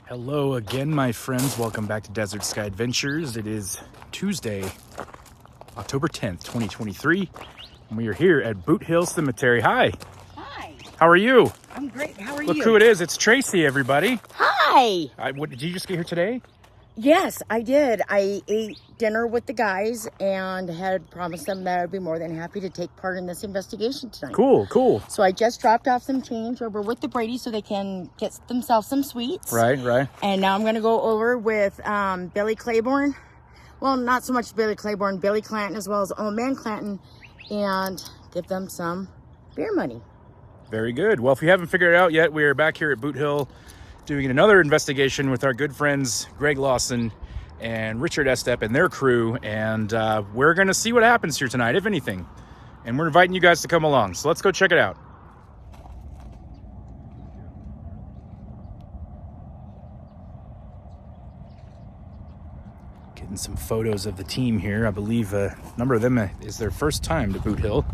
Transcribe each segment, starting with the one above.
Hello again, my friends. Welcome back to Desert Sky Adventures. It is Tuesday, October 10th, 2023, and we are here at Boot Hill Cemetery. Hi. Hi. How are you? I'm great. How are Look you? who it is. It's Tracy, everybody. Hi. Did you just get here today? Yes, I did. I ate dinner with the guys and had promised them that I'd be more than happy to take part in this investigation tonight. Cool. So I just dropped off some change over with the Brady so they can get themselves some sweets. Right. And now I'm going to go over with Billy Claiborne. Well, not so much Billy Claiborne, Billy Clanton, as well as Old Man Clanton, and give them some beer money. Very good. Well, if you haven't figured it out yet, we are back here at Boot Hill doing another investigation with our good friends Greg Lawson and Richard Estep and their crew, and we're going to see what happens here tonight, if anything. And we're inviting you guys to come along, so let's go check it out. Getting some photos of the team here. I believe a number of them is their first time to Boot Hill.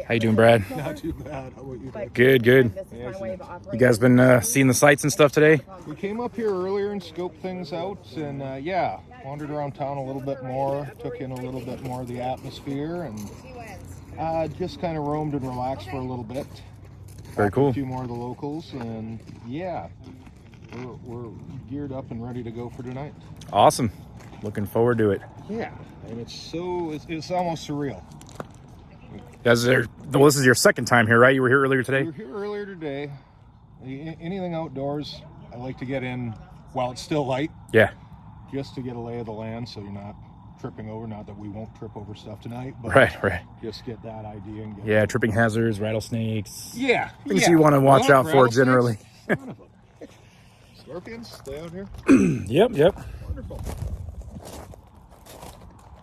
How you doing, Brad? Not too bad. How about you? Good. You guys been seeing the sights and stuff today? We came up here earlier and scoped things out, and wandered around town a little bit more, took in a little bit more of the atmosphere, and just kind of roamed and relaxed for a little bit. Very cool. A few more of the locals, and we're geared up and ready to go for tonight. Awesome. Looking forward to it. Yeah, and it's almost surreal. This is your second time here, right? You were here earlier today? We were here earlier today. Anything outdoors, I like to get in while it's still light. Yeah. Just to get a lay of the land so you're not tripping over. Not that we won't trip over stuff tonight, but Right. just get that idea. And Tripping hazards, rattlesnakes. Yeah. Things you want to watch out for generally. Scorpions, stay out here. Yep. Wonderful.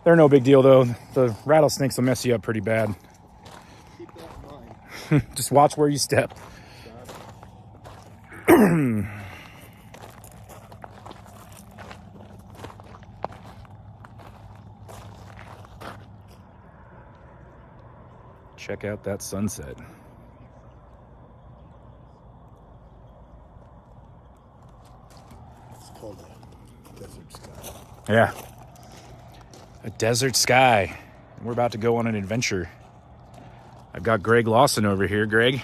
They're no big deal, though. The rattlesnakes will mess you up pretty bad. Keep that in mind. Just watch where you step. Check out that sunset. It's called a desert sky. Yeah. A desert sky. We're about to go on an adventure. I've got Greg Lawson over here. Greg,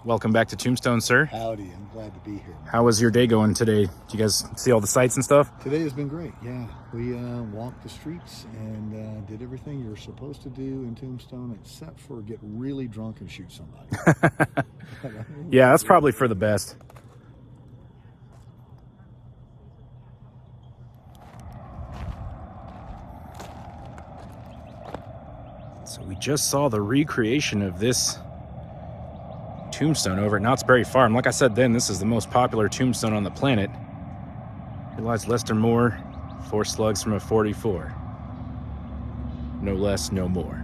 welcome back to Tombstone, sir. Howdy, I'm glad to be here. How was your day going today? Did you guys see all the sights and stuff? Today has been great, yeah. We walked the streets and did everything you're supposed to do in Tombstone except for get really drunk and shoot somebody. Yeah, that's probably for the best. So we just saw the recreation of this tombstone over at Knott's Berry Farm. Like I said then, this is the most popular tombstone on the planet. Here lies Lester Moore, 4 slugs from a 44. No less, no more.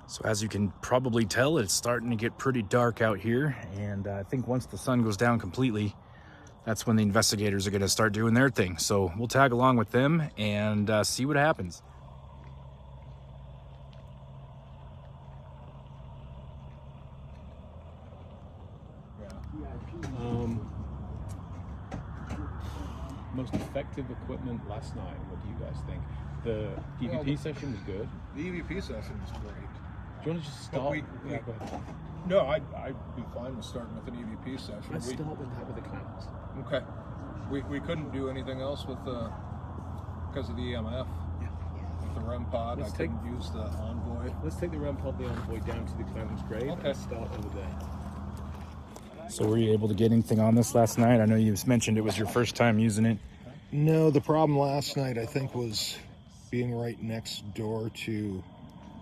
So as you can probably tell, it's starting to get pretty dark out here. And I think once the sun goes down completely, that's when the investigators are going to start doing their thing. So we'll tag along with them and see what happens. Most effective equipment last night, what do you guys think? The EVP session was good. The EVP session was great. Do you want to just start? Yeah, go ahead. No, I'd be fine with starting with an EVP session. Let's start with that with the clamps. Okay. We couldn't do anything else with because of the EMF. Yeah. with the REM pod. Let's I couldn't use the Envoy. Let's take the REM pod, the Envoy, down to the Clanton's grave Okay. and start over there. So were you able to get anything on this last night? I know you mentioned it was your first time using it. No, the problem last night, I think, was being right next door to,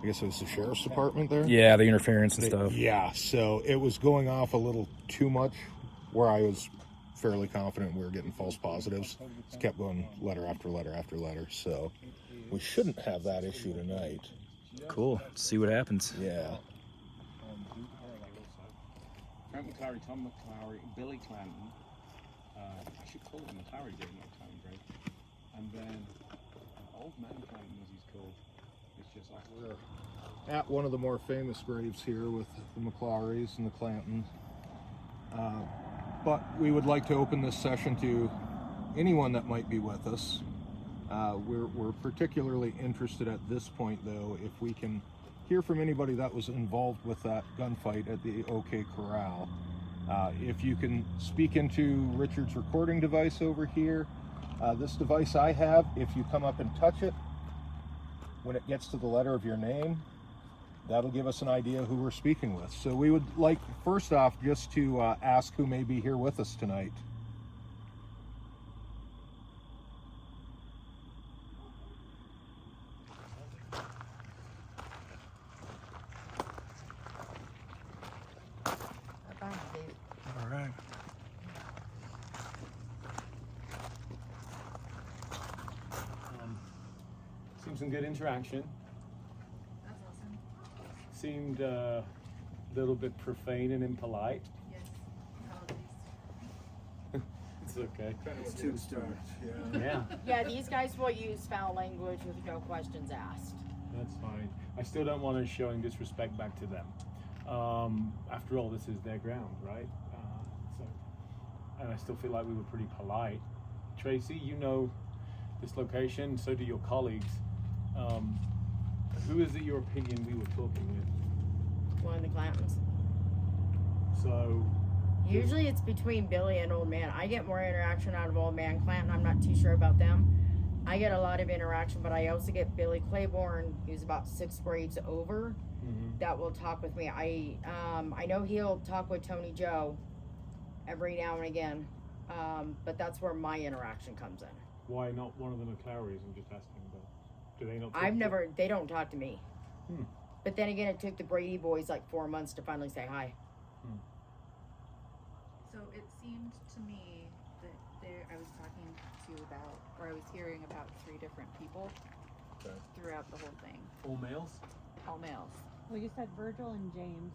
I guess it was the sheriff's department there. Yeah, the interference and stuff. Yeah, so it was going off a little too much where I was fairly confident we were getting false positives. It kept going letter after letter after letter, so we shouldn't have that issue tonight. Cool. See what happens. Yeah. Frank McClary, Tom McClary, Billy Clanton. I should call it the McClary grave, not Clanton grave. And then Old Man Clanton, as he's called. It's just like We're at one of the more famous graves here with the McClarys and the Clantons. But we would like to open this session to anyone that might be with us. We're particularly interested at this point, though, if we can hear from anybody that was involved with that gunfight at the OK Corral. If you can speak into Richard's recording device over here. This device I have, if you come up and touch it, when it gets to the letter of your name, that'll give us an idea who we're speaking with. So we would like, first off, just to ask who may be here with us tonight. All right. seemed some good interaction. That's awesome. Seemed a little bit profane and impolite. Yes. Apologies. It's okay. It's Tombstone. Yeah. Yeah, Yeah, these guys will use foul language with no questions asked. that's fine. I still don't want us showing disrespect back to them. After all, this is their ground, right? And I still feel like we were pretty polite. Tracy, you know this location, so do your colleagues. Who is it, your opinion, we were talking with? One of the Clantons. So, Usually it's between Billy and Old Man. I get more interaction out of Old Man Clanton. I'm not too sure about them. I get a lot of interaction, but I also get Billy Claiborne, who's about 6 grades over, that will talk with me. I know he'll talk with Tony Joe every now and again, but that's where my interaction comes in. why not one of the McClarys? I'm just asking about. Do they not? They don't talk to me. Hmm. But then again, it took the Brady boys like 4 months to finally say hi. So it seemed to me that I was talking to you about, or I was hearing about 3 different people throughout the whole thing. All males? All males. Well, you said Virgil and James.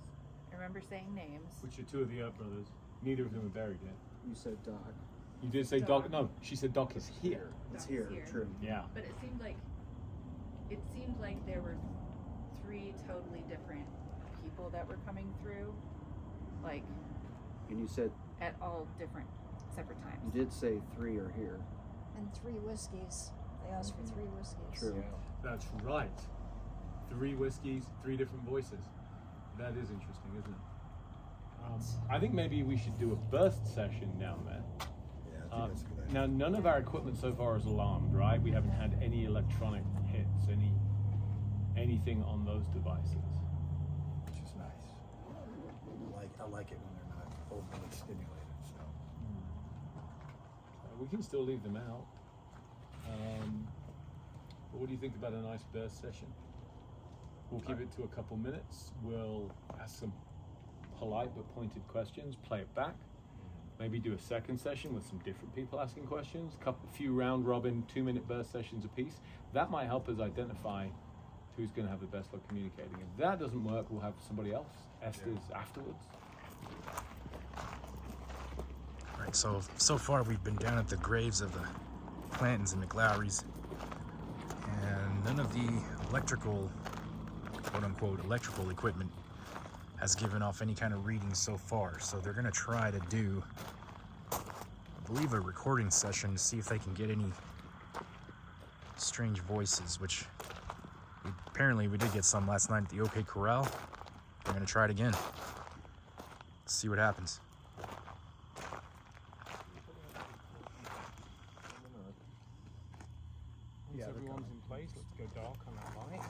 I remember saying names. Which are 2 of the Earp brothers. Neither of them are buried yet. You said Doc. You did say Doc. No, she said Doc is here. It's Doc's here, here. true. Yeah. But it seemed like there were 3 totally different people that were coming through, like And you said, at all different separate times. you did say 3 are here. And 3 whiskeys. They asked for 3 whiskeys. True. That's right. 3 whiskeys, 3 different voices. That is interesting, isn't it? I think maybe we should do a burst session down there. Yeah, I think that's a good idea. Now, none of our equipment so far is alarmed, right? We haven't had any electronic hits, anything on those devices. Which is nice. I like it when they're not overly stimulated. So We can still leave them out. But what do you think about a nice burst session? We'll keep it to a couple minutes. We'll ask some polite but pointed questions, play it back. Maybe do a second session with some different people asking questions. A few round robin 2-minute burst sessions apiece. That might help us identify who's going to have the best luck communicating. If that doesn't work, we'll have somebody else, Esther's, afterwards. All right, so far we've been down at the graves of the Clantons and McLaurys, and none of the electrical, quote-unquote, electrical equipment has given off any kind of readings so far. So they're gonna try to do, I believe, a recording session to see if they can get any strange voices, which apparently we did get some last night at the OK Corral. We're gonna try it again. See what happens. Once yeah, the alarm's in place. Let's go dark on that light.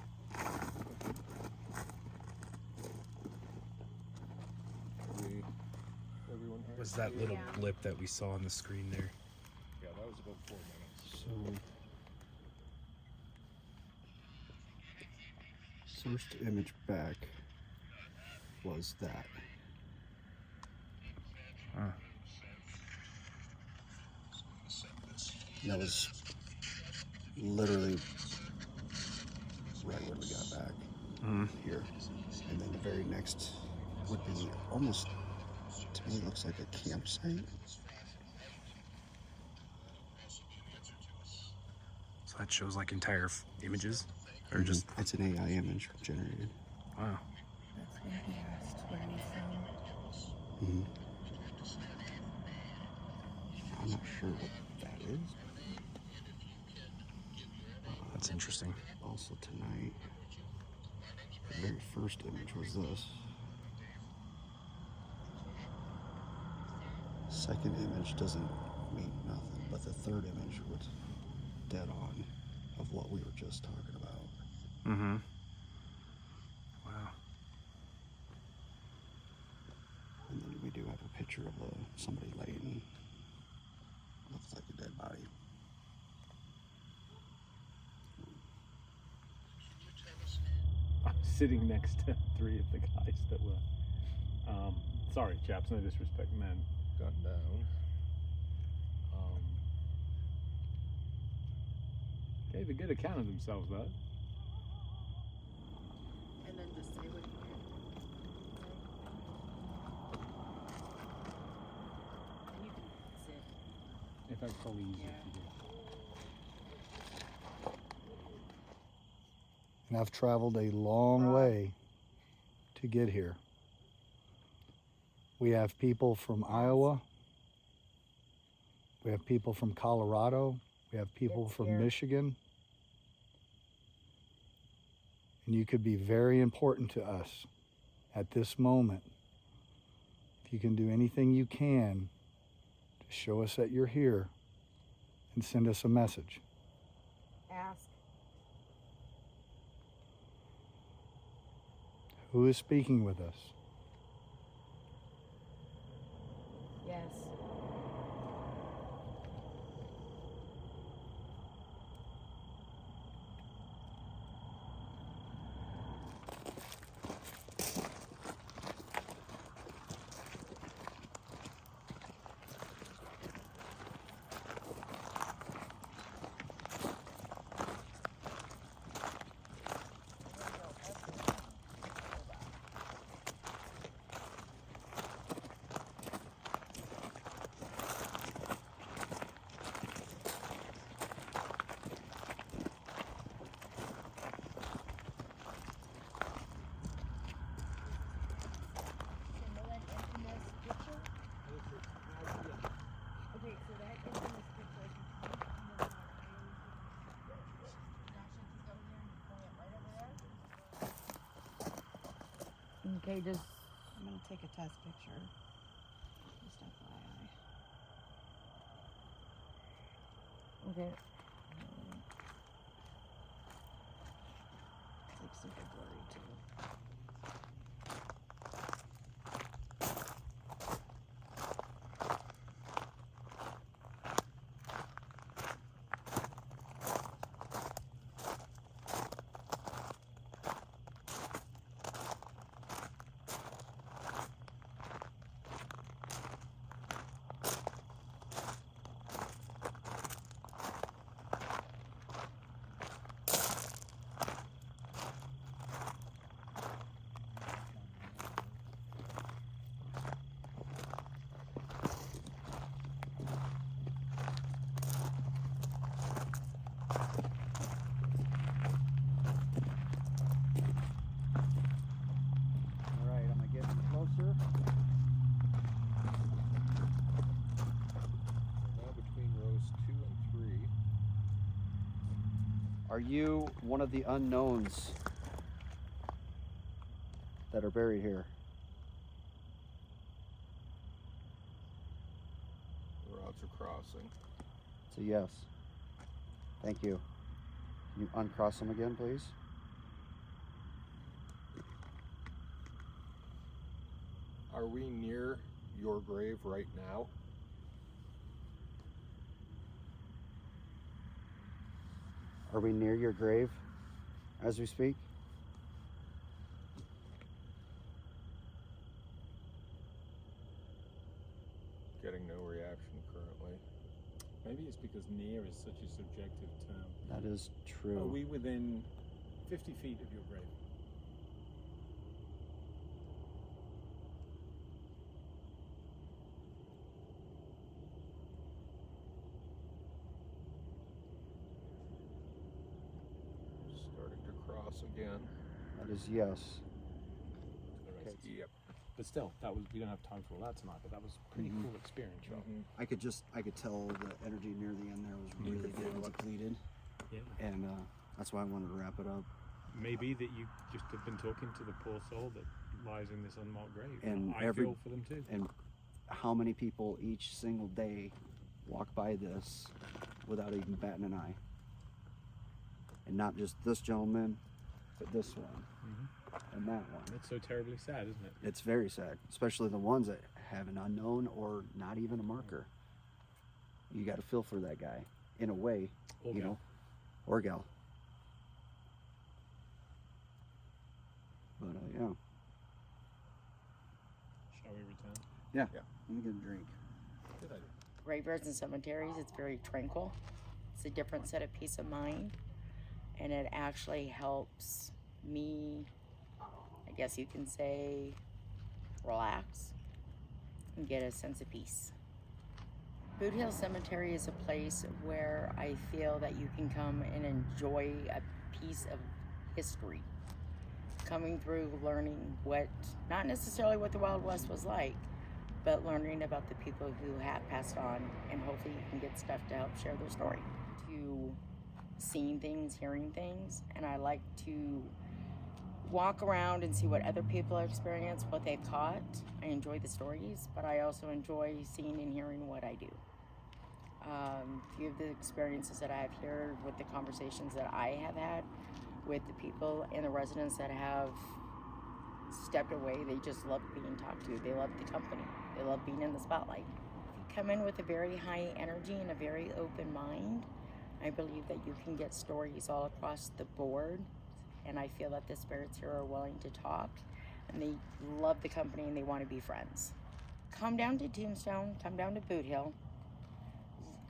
Everyone here? Was that little blip that we saw on the screen there? Yeah, that was about 4 minutes. So, first image back was that. Huh. That was literally right when we got back here. And then the very next would be almost, to me, looks like a campsite. So that shows like entire images, or just It's an AI image generated. wow. That's when he asked where he's from. Mm-hmm. I'm not sure what that is. That's interesting. Also tonight, the very first image was this. Second image doesn't mean nothing, but the third image was dead on of what we were just talking about. Mm-hmm. Wow. And then we do have a picture of somebody laying, looks like a dead body. I'm sitting next to 3 of the guys that were, sorry chaps, no disrespect, men. Gunned down. Gave a good account of themselves though. And then just say what you hear. And you can sit. If that's probably easier Yeah. to do. And I've traveled a long way to get here. We have people from Iowa. We have people from Colorado. We have people It's from here. Michigan. And you could be very important to us at this moment. If you can do anything you can to show us that you're here and send us a message. Ask. Who is speaking with us? Yes. Okay, just I'm gonna take a test picture. Just FYI. okay. It's like super blurry too. All right, am I getting closer? We're now between rows 2 and 3. Are you one of the unknowns that are buried here? The routes are crossing. It's a yes. Thank you. You uncross them again, please. Are we near your grave right now? Are we near your grave as we speak? Getting no reaction currently. Maybe it's because near is such a subjective term. That is true. Are we within 50 feet of your grave? Starting to cross again. That is yes. Yep. But still, we don't have time for all that tonight, but that was a pretty cool experience, right? I could tell the energy near the end there was really getting depleted, Yeah. and that's why I wanted to wrap it up. Maybe that you just have been talking to the poor soul that lies in this unmarked grave. And I feel for them too. And how many people each single day walk by this without even batting an eye? And not just this gentleman, but this one and that one. It's so terribly sad, isn't it? It's very sad, especially the ones that have an unknown or not even a marker. You got to feel for that guy in a way, Or you gal. know, or gal. But yeah, Shall we return? yeah. Let me get a drink. Good idea. Graveyards and cemeteries, it's very tranquil. It's a different set of peace of mind. And it actually helps me, I guess you can say, relax and get a sense of peace. Boot Hill Cemetery is a place where I feel that you can come and enjoy a piece of history. Coming through, learning what, not necessarily what the Wild West was like, but learning about the people who have passed on, and hopefully you can get stuff to help share their story. To seeing things, hearing things, and I like to walk around and see what other people have experienced, what they've caught. I enjoy the stories, but I also enjoy seeing and hearing what I do. A few of the experiences that I have here with the conversations that I have had with the people and the residents that have stepped away, they just love being talked to. They love the company. They love being in the spotlight. If you come in with a very high energy and a very open mind, I believe that you can get stories all across the board, and I feel that the spirits here are willing to talk, and they love the company and they want to be friends. Come down to Tombstone, come down to Boot Hill,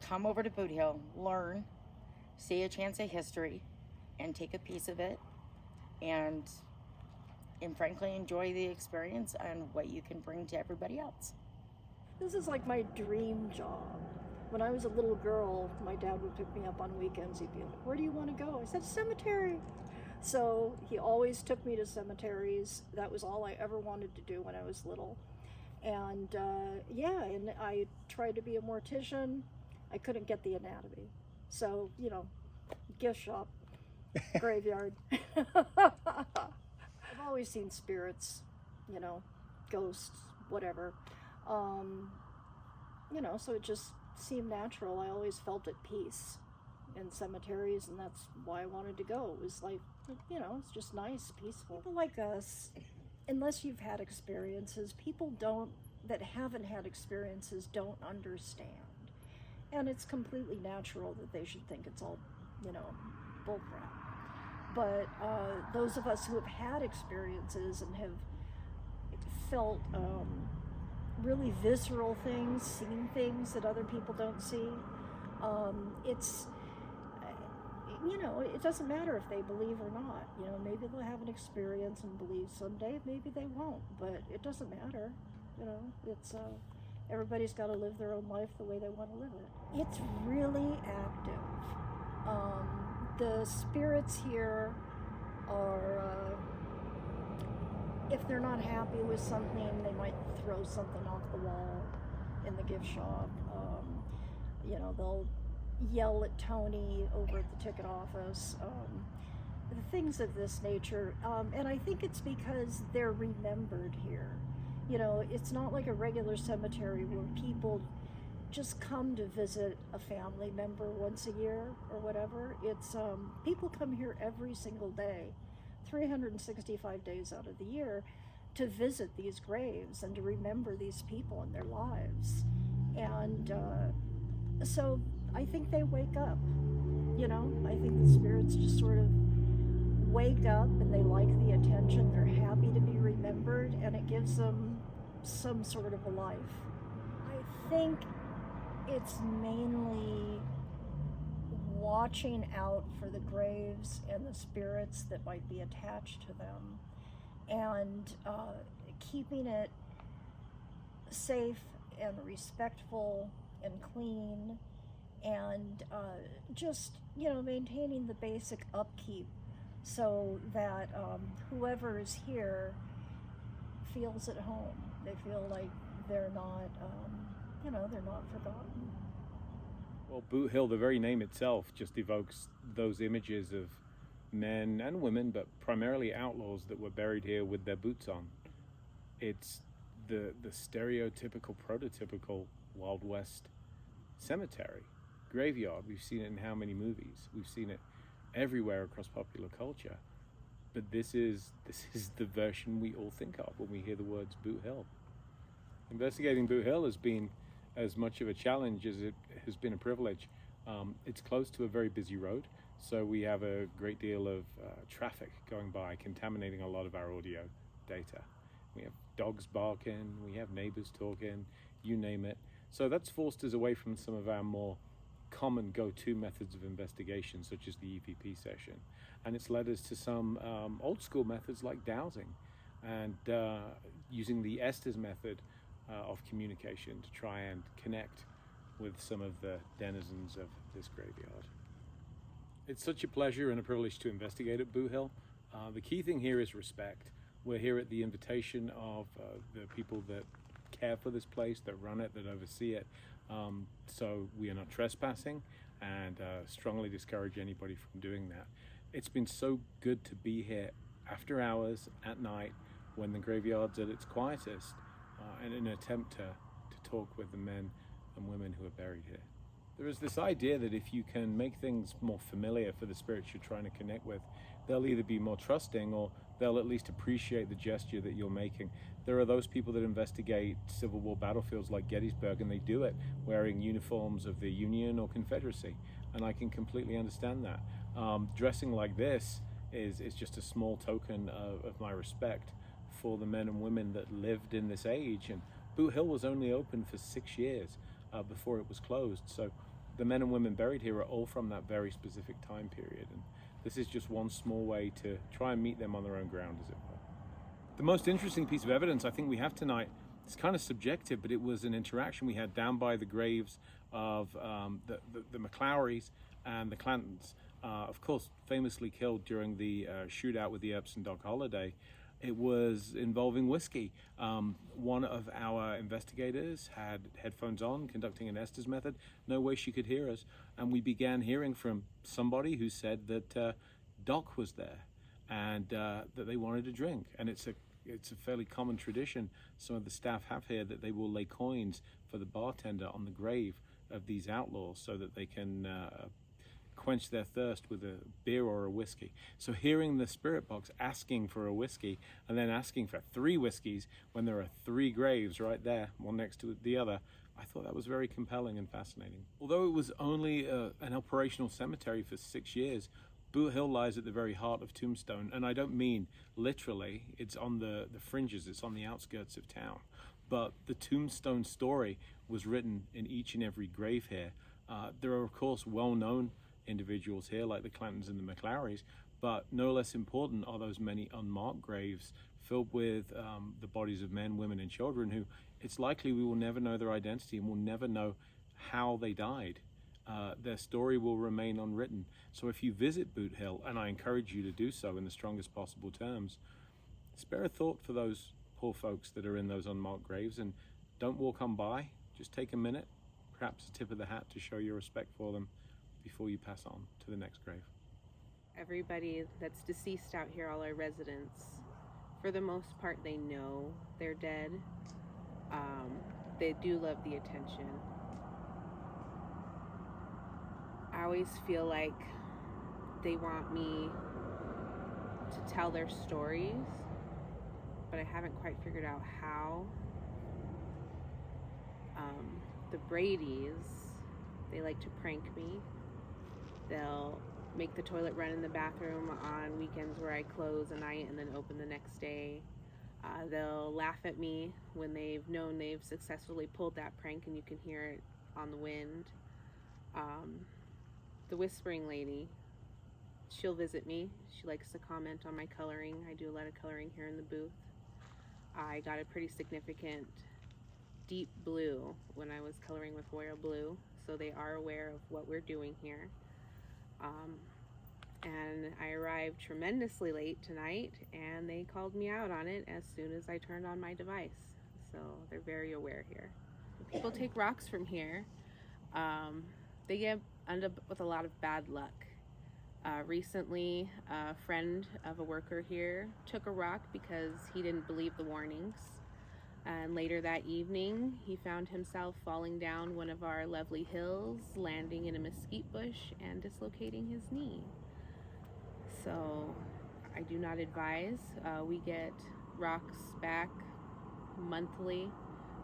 come over to Boot Hill, learn, see a chance of history, and take a piece of it, and frankly enjoy the experience and what you can bring to everybody else. This is like my dream job. When I was a little girl, my dad would pick me up on weekends. He'd be like, "Where do you want to go?" I said, "Cemetery." So he always took me to cemeteries. That was all I ever wanted to do when I was little. And and I tried to be a mortician. I couldn't get the anatomy. So, gift shop, graveyard. I've always seen spirits, ghosts, whatever. So it just seemed natural. I always felt at peace in cemeteries, and that's why I wanted to go. It was like, it's just nice, peaceful. People like us, unless you've had experiences, people that haven't had experiences don't understand. And it's completely natural that they should think it's all, bullcrap. But those of us who have had experiences and have felt really visceral things, seen things that other people don't see, it doesn't matter if they believe or not. Maybe they'll have an experience and believe someday, maybe they won't, but it doesn't matter. It's everybody's got to live their own life the way they want to live it. It's really active. The spirits here are, if they're not happy with something, they might throw something off the wall in the gift shop. They'll yell at Tony over at the ticket office. The things of this nature. And I think it's because they're remembered here. It's not like a regular cemetery where people just come to visit a family member once a year or whatever. It's people come here every single day, 365 days out of the year, to visit these graves and to remember these people in their lives. And so I think they wake up. You know, I think the spirits just sort of wake up and they like the attention. They're happy to be remembered, and it gives them some sort of a life. I think it's mainly watching out for the graves and the spirits that might be attached to them, and keeping it safe and respectful and clean, and just, you know, maintaining the basic upkeep so that whoever is here feels at home. They feel like they're not, you know, they're not forgotten. Well, Boot Hill, the very name itself, just evokes those images of men and women, but primarily outlaws that were buried here with their boots on. It's the stereotypical, prototypical Wild West cemetery, graveyard. We've seen it in how many movies? We've seen it everywhere across popular culture. But this is the version we all think of when we hear the words Boot Hill. Investigating Boot Hill has been as much of a challenge as it has been a privilege. It's close to a very busy road, so we have a great deal of traffic going by, contaminating a lot of our audio data. We have dogs barking, we have neighbors talking, you name it. So that's forced us away from some of our more common go-to methods of investigation, such as the EVP session. And it's led us to some old school methods like dowsing and using the Estes method of communication to try and connect with some of the denizens of this graveyard. It's such a pleasure and a privilege to investigate at Boot Hill. The key thing here is respect. We're here at the invitation of the people that care for this place, that run it, that oversee it. So we are not trespassing, and strongly discourage anybody from doing that. It's been so good to be here after hours at night when the graveyard's at its quietest, in an attempt to talk with the men and women who are buried here. There is this idea that if you can make things more familiar for the spirits you're trying to connect with, they'll either be more trusting or they'll at least appreciate the gesture that you're making. There are those people that investigate Civil War battlefields like Gettysburg, and they do it wearing uniforms of the Union or Confederacy, and I can completely understand that. Dressing like this is just a small token of my respect for the men and women that lived in this age. And Boot Hill was only open for 6 years before it was closed, so the men and women buried here are all from that very specific time period, and this is just one small way to try and meet them on their own ground, as it were. The most interesting piece of evidence I think we have tonight, it's kind of subjective, but it was an interaction we had down by the graves of the McLaurys and the Clantons, of course famously killed during the shootout with the Earps and Doc Holliday. It was involving whiskey. One of our investigators had headphones on, conducting an Estes method. No way she could hear us. And we began hearing from somebody who said that Doc was there and that they wanted a drink. And it's a fairly common tradition some of the staff have here, that they will lay coins for the bartender on the grave of these outlaws so that they can quench their thirst with a beer or a whiskey. So hearing the spirit box asking for a whiskey and then asking for 3 whiskeys when there are 3 graves right there, one next to the other, I thought that was very compelling and fascinating. Although it was only an operational cemetery for 6 years, Boot Hill lies at the very heart of Tombstone, and I don't mean literally. It's on the fringes, it's on the outskirts of town. But the Tombstone story was written in each and every grave here. There are, of course, well-known individuals here like the Clantons and the McLaurys, but no less important are those many unmarked graves filled with the bodies of men, women, and children who it's likely we will never know their identity and will never know how they died. Their story will remain unwritten. So if you visit Boot Hill, and I encourage you to do so in the strongest possible terms, spare a thought for those poor folks that are in those unmarked graves, and don't walk on by. Just take a minute, perhaps a tip of the hat to show your respect for them before you pass on to the next grave. Everybody that's deceased out here, all our residents, for the most part, they know they're dead. They do love the attention. I always feel like they want me to tell their stories, but I haven't quite figured out how. The Bradys, they like to prank me. They'll make the toilet run in the bathroom on weekends where I close a night and then open the next day. They'll laugh at me when they've known they've successfully pulled that prank, and you can hear it on the wind. The Whispering Lady, she'll visit me. She likes to comment on my coloring. I do a lot of coloring here in the booth. I got a pretty significant deep blue when I was coloring with royal blue, so they are aware of what we're doing here. And I arrived tremendously late tonight, and they called me out on it as soon as I turned on my device. So they're very aware here. People take rocks from here. They get end up with a lot of bad luck. Recently, a friend of a worker here took a rock because he didn't believe the warnings. And later that evening, he found himself falling down one of our lovely hills, landing in a mesquite bush and dislocating his knee. So I do not advise. We get rocks back monthly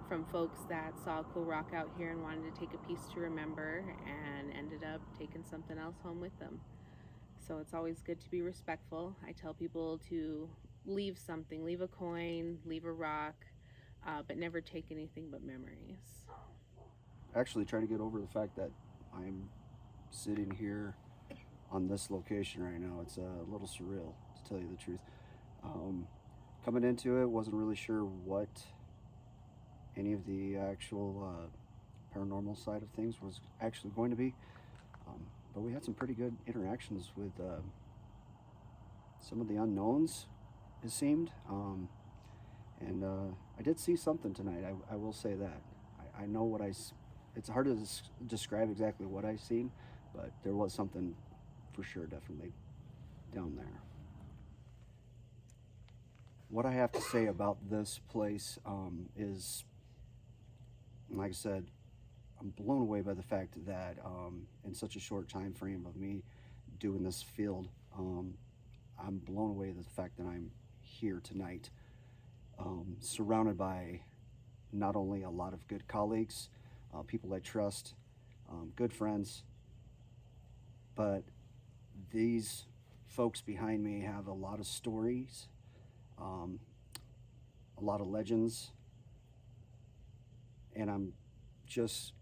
from folks that saw a cool rock out here and wanted to take a piece to remember and ended up taking something else home with them. So it's always good to be respectful. I tell people to leave something, leave a coin, leave a rock, but never take anything but memories. Actually, try to get over the fact that I'm sitting here on this location right now. It's a little surreal, to tell you the truth. Coming into it, wasn't really sure what any of the actual paranormal side of things was actually going to be. But we had some pretty good interactions with some of the unknowns, it seemed. And I did see something tonight, I will say that. I know what it's hard to describe exactly what I seen, but there was something for sure definitely down there. What I have to say about this place is, like I said, I'm blown away by the fact that in such a short time frame of me doing this field, I'm blown away by the fact that I'm here tonight, surrounded by not only a lot of good colleagues, people I trust, good friends, but these folks behind me have a lot of stories, a lot of legends, and I'm just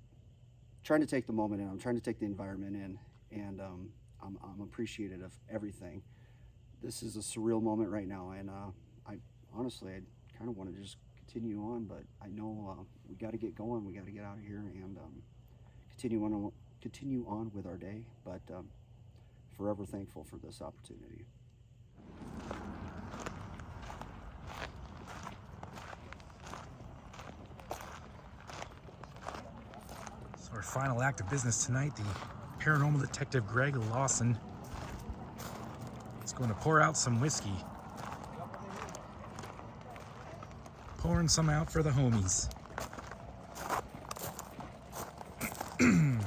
trying to take the moment in. I'm trying to take the environment in, and I'm appreciative of everything. This is a surreal moment right now, and I honestly, I kind of want to just continue on, but I know we got to get going. We got to get out of here and continue on with our day. But forever thankful for this opportunity. So our final act of business tonight, the paranormal detective Greg Lawson is going to pour out some whiskey. Pouring some out for the homies. And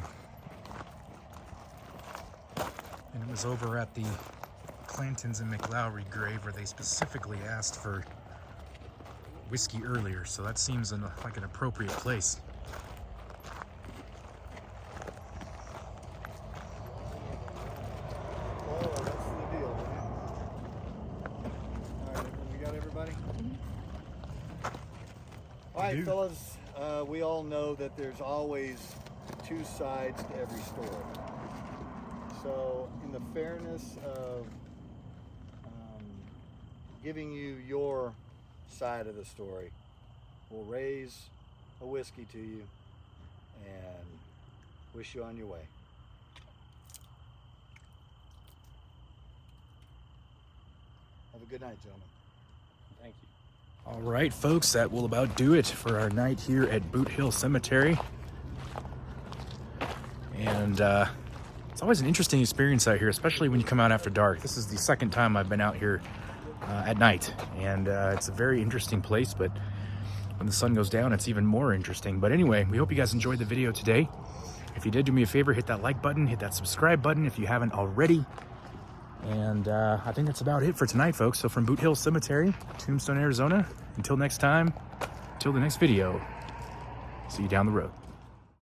it was over at the Clantons and McLowry grave where they specifically asked for whiskey earlier, so that seems like an appropriate place. Oh, that's the deal. All right, we got everybody? All right, fellas, we all know that there's always two sides to every story. So, in the fairness of giving you your side of the story, we'll raise a whiskey to you and wish you on your way. Have a good night, gentlemen. Thank you. All right, folks, that will about do it for our night here at Boot Hill Cemetery. And it's always an interesting experience out here, especially when you come out after dark. This is the second time I've been out here at night, and it's a very interesting place, but when the sun goes down, it's even more interesting. But anyway, we hope you guys enjoyed the video today. If you did, do me a favor, hit that like button, hit that subscribe button if you haven't already. And I think that's about it for tonight, folks. So from Boot Hill Cemetery, Tombstone, Arizona, until next time, until the next video, see you down the road.